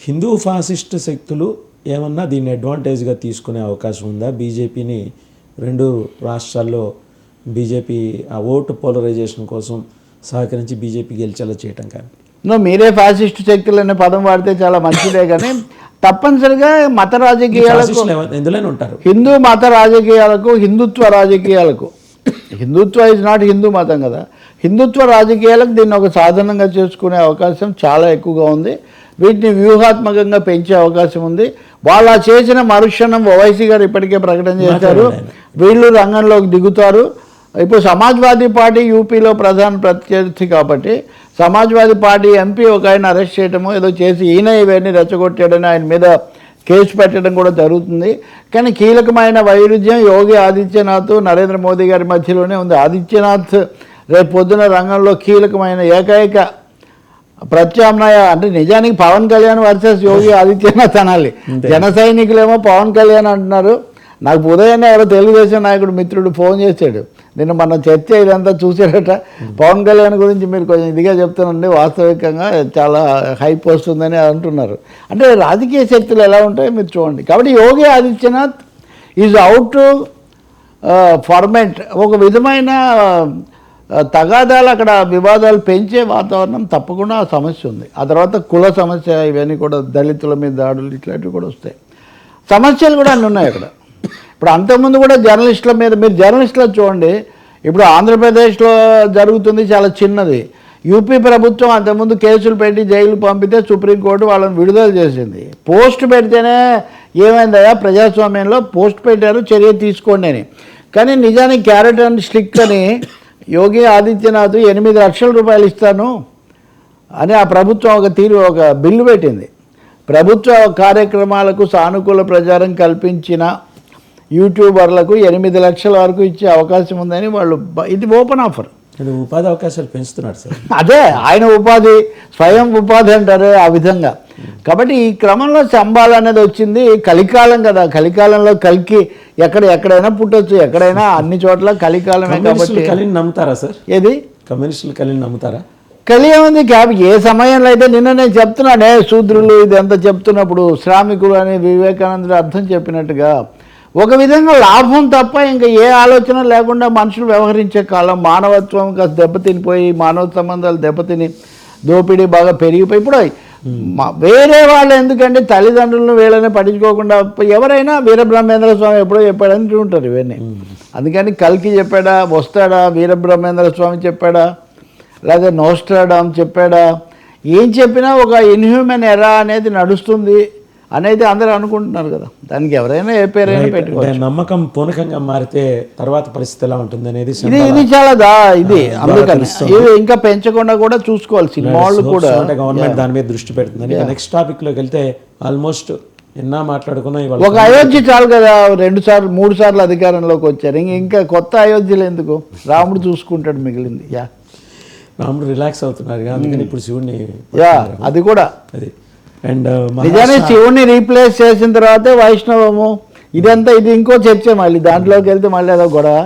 Hindu fascist శక్తులు ఏమన్నా దీన్ని అడ్వాంటేజ్గా తీసుకునే అవకాశం ఉందా? బీజేపీని రెండు రాష్ట్రాల్లో బీజేపీ ఆ ఓటు పోలరైజేషన్ కోసం సహకరించి బీజేపీ గెలిచేలా చేయటం కానీ మీరే ఫ్యాసిస్ట్ శక్తులు అనే పదం వాడితే చాలా మంచిదే, కానీ తప్పనిసరిగా మత రాజకీయాలకు ఎందులోనే ఉంటారు. హిందూ మత రాజకీయాలకు, హిందుత్వ రాజకీయాలకు, హిందుత్వ ఇస్ నాట్ హిందూ మతం కదా, హిందుత్వ రాజకీయాలకు దీన్ని ఒక సాధనంగా చేసుకునే అవకాశం చాలా ఎక్కువగా ఉంది. వీటిని వ్యూహాత్మకంగా పెంచే అవకాశం ఉంది. వాళ్ళు చేసిన మరుక్షణం ఓవైసీ గారు ఇప్పటికే ప్రకటన చేశారు, వీళ్ళు రంగంలోకి దిగుతారు. ఇప్పుడు సమాజ్వాదీ పార్టీ యూపీలో ప్రధాన ప్రత్యర్థి కాబట్టి సమాజ్వాదీ పార్టీ ఎంపీ ఒక ఆయన అరెస్ట్ చేయడము ఏదో చేసి ఈయన ఇవన్నీ రెచ్చగొట్టాడని ఆయన మీద కేసు పెట్టడం కూడా జరుగుతుంది. కానీ కీలకమైన వైరుధ్యం యోగి ఆదిత్యనాథ్ నరేంద్ర మోదీ గారి మధ్యలోనే ఉంది. ఆదిత్యనాథ్ రేపు పొద్దున రంగంలో కీలకమైన ఏకైక ప్రత్యామ్నాయ, అంటే నిజానికి పవన్ కళ్యాణ్ వర్సెస్ యోగి ఆదిత్యనాథ్ అనాలి. జన సైనికులేమో పవన్ కళ్యాణ్ అంటున్నారు. నాకు ఉదయాన్నే ఎవరో తెలుగుదేశం నాయకుడు మిత్రుడు ఫోన్ చేశాడు, నిన్న మన చర్చ ఇదంతా చూసాడట, పవన్ కళ్యాణ్ గురించి మీరు కొంచెం ఇదిగా చెప్తానండి, వాస్తవికంగా చాలా హైప్ వస్తుందని అంటున్నారు. అంటే రాజకీయ శక్తులు ఎలా ఉంటాయో మీరు చూడండి. కాబట్టి Yogi Adityanath is out to ఫార్మెంట్ ఒక విధమైన తగాదాలు, అక్కడ వివాదాలు పెంచే వాతావరణం తప్పకుండా ఆ సమస్య ఉంది. ఆ తర్వాత కుల సమస్య, ఇవన్నీ కూడా దళితుల మీద దాడులు ఇట్లాంటివి కూడా వస్తాయి. సమస్యలు కూడా అన్నీ ఉన్నాయి అక్కడ. ఇప్పుడు అంతకుముందు కూడా జర్నలిస్టుల మీద, మీరు జర్నలిస్టులు చూడండి, ఇప్పుడు ఆంధ్రప్రదేశ్లో జరుగుతుంది చాలా చిన్నది. యూపీ ప్రభుత్వం అంతకుముందు కేసులు పెట్టి జైలు పంపితే సుప్రీంకోర్టు వాళ్ళని విడుదల చేసింది. పోస్ట్ పెడితేనే ఏమైందయా ప్రజాస్వామ్యంలో, పోస్ట్ పెట్టారు చర్య తీసుకోండి అని. కానీ నిజానికి క్యారెట్ అండ్ స్టిక్ అని యోగి ఆదిత్యనాథ్ 8 లక్షల రూపాయలు ఇస్తాను అని ఆ ప్రభుత్వం ఒక బిల్లు పెట్టింది. ప్రభుత్వ కార్యక్రమాలకు సానుకూల ప్రచారం కల్పించిన యూట్యూబర్లకు 8 లక్షల వరకు ఇచ్చే అవకాశం ఉందని వాళ్ళు, ఇది ఓపెన్ ఆఫర్. ఉపాధి అవకాశాలు పెంచుతున్నాడు సార్. అదే ఆయన ఉపాధి, స్వయం ఉపాధి అంటారు ఆ విధంగా. కాబట్టి ఈ క్రమంలో సంబాల్ అనేది వచ్చింది. కలికాలం కదా, కలికాలంలో కలికి ఎక్కడైనా పుట్టొచ్చు, ఎక్కడైనా అన్ని చోట్ల కలికాలమే. కాబట్టి కలిని నమ్ముతారా సార్? ఏది కమ్యూనిస్టులు కలిని నమ్ముతారా? కలి ఏముంది, ఏ సమయంలో అయితే నిన్న నేను చెప్తున్నానే శూద్రులు ఇదంతా చెప్తున్నప్పుడు శ్రామికులు అని వివేకానందుడు అర్థం చెప్పినట్టుగా ఒక విధంగా లాభం తప్ప ఇంకా ఏ ఆలోచన లేకుండా మనుషులు వ్యవహరించే కాలం. మానవత్వం కాస్త దెబ్బతినిపోయి, మానవ సంబంధాలు దెబ్బతిని, దోపిడీ బాగా పెరిగిపోయి, ఇప్పుడు వేరే వాళ్ళు ఎందుకంటే తల్లిదండ్రులను వీళ్ళని పట్టించుకోకుండా ఎవరైనా వీరబ్రహ్మేంద్ర స్వామి ఎప్పుడో చెప్పాడని ఉంటారు ఇవన్నీ. అందుకని కల్కి చెప్పాడా, వస్తాడా, వీరబ్రహ్మేంద్ర స్వామి చెప్పాడా, లేదా నోస్ట్రాడామ్ చెప్పాడా, ఏం చెప్పినా ఒక ఇన్హ్యూమన్ ఎరా అనేది నడుస్తుంది అనేది అందరూ అనుకుంటున్నారు కదా. దానికి ఎవరైనా ఏ పేరైనా పెట్టుకోవచ్చు. నమ్మకం పూనకంగా మారితే తర్వాత పరిస్థితి ఎలా ఉంటుంది అనేది ఇది చాలా ఇది అందుకని ఇది ఇంకా పెంచకుండా కూడా చూసుకోవాలి సినిమాలు కూడా. గవర్నమెంట్ దాని మీద దృష్టి పెడుతుంది. నెక్స్ట్ టాపిక్ లోకి వెళ్తే ఆల్మోస్ట్ ఎన్నా మాట్లాడుకున్నా ఒక అయోధ్య చాలు కదా, 2 సార్లు 3 సార్లు అధికారంలోకి వచ్చారు. ఇంకా కొత్త అయోధ్యలు ఎందుకు, రాముడు చూసుకుంటాడు మిగిలింది. రాముడు రిలాక్స్ అవుతున్నారు, అందుకని ఇప్పుడు శివుడిని అది కూడా అది. అండ్ నిజానికి శివుడిని రీప్లేస్ చేసిన తర్వాతే వైష్ణవము ఇదంతా, ఇది ఇంకో చర్చ. మళ్ళీ దాంట్లోకి వెళ్తే మళ్ళీ అదో గొడవ.